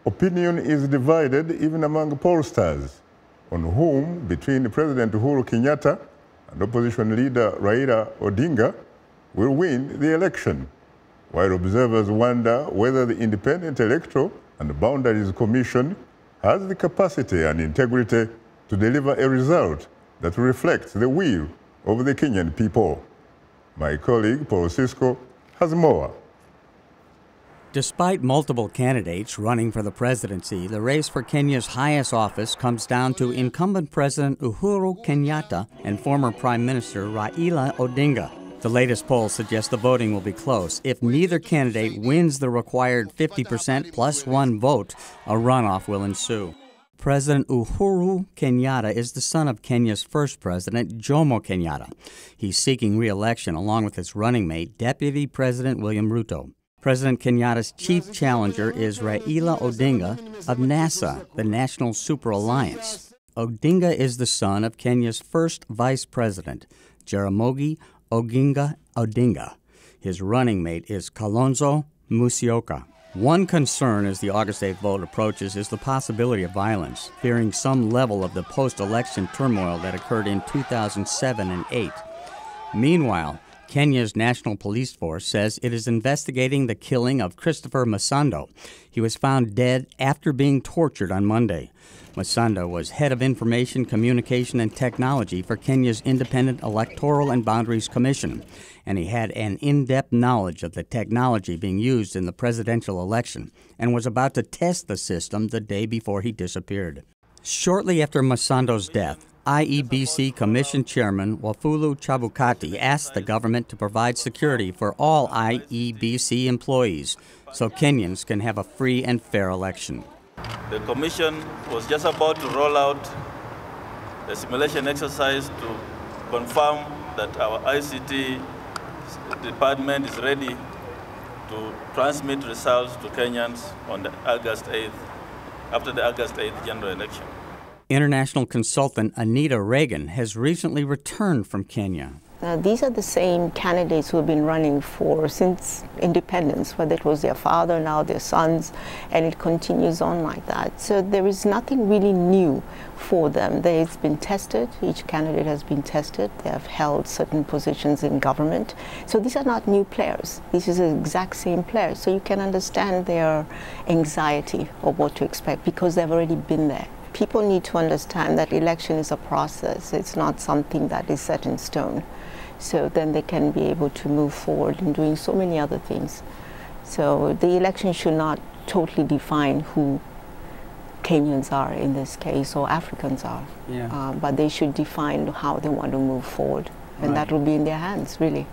Opinion is divided even among pollsters on whom, between President Uhuru Kenyatta and opposition leader Raila Odinga, will win the election, while observers wonder whether the Independent Electoral and Boundaries Commission has the capacity and integrity to deliver a result that reflects the will of the Kenyan people. My colleague Paul Sisco has more. Despite multiple candidates running for the presidency, the race for Kenya's highest office comes down to incumbent President Uhuru Kenyatta and former Prime Minister Raila Odinga. The latest polls suggest the voting will be close. If neither candidate wins the required 50% plus one vote, a runoff will ensue. President Uhuru Kenyatta is the son of Kenya's first president, Jomo Kenyatta. He's seeking re-election along with his running mate, Deputy President William Ruto. President Kenyatta's chief challenger is Raila Odinga of NASA, the National Super Alliance. Odinga is the son of Kenya's first vice president, Jaramogi Oginga Odinga. His running mate is Kalonzo Musyoka. One concern as the August 8th vote approaches is the possibility of violence, fearing some level of the post-election turmoil that occurred in 2007 and 8. Meanwhile, Kenya's National Police Force says it is investigating the killing of Christopher Masando. He was found dead after being tortured on Monday. Masando was head of Information, Communication, and Technology for Kenya's Independent Electoral and Boundaries Commission, and he had an in-depth knowledge of the technology being used in the presidential election and was about to test the system the day before he disappeared. Shortly after Masando's death, IEBC Commission Chairman Wafulu Chebukati asked the government to provide security for all IEBC employees so Kenyans can have a free and fair election. The Commission was just about to roll out the simulation exercise to confirm that our ICT department is ready to transmit results to Kenyans on the August 8th, after the August 8th general election. International consultant Anita Reagan has recently returned from Kenya. These are the same candidates who have been running since independence, whether it was their father, now their sons, and it continues on like that. So there is nothing really new for them. They've been tested. Each candidate has been tested. They have held certain positions in government. So these are not new players. These are the exact same players. So you can understand their anxiety of what to expect because they've already been there. People need to understand that election is a process. It's not something that is set in stone. So then they can be able to move forward in doing so many other things. So the election should not totally define who Kenyans are in this case, or Africans are. Yeah. But they should define how they want to move forward. And that will be in their hands, really.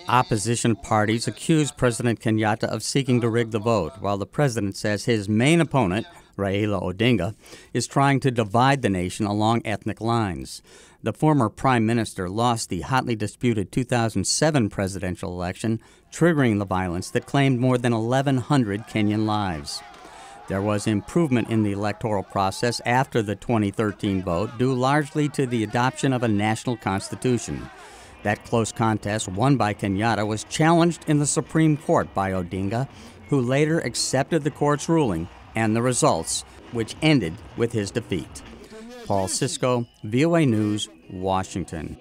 Opposition parties accuse President Kenyatta of seeking to rig the vote, while the president says his main opponent, Raila Odinga, is trying to divide the nation along ethnic lines. The former prime minister lost the hotly disputed 2007 presidential election, triggering the violence that claimed more than 1,100 Kenyan lives. There was improvement in the electoral process after the 2013 vote, due largely to the adoption of a national constitution. That close contest, won by Kenyatta, was challenged in the Supreme Court by Odinga, who later accepted the court's ruling and the results, which ended with his defeat. Paul Sisco, VOA News, Washington.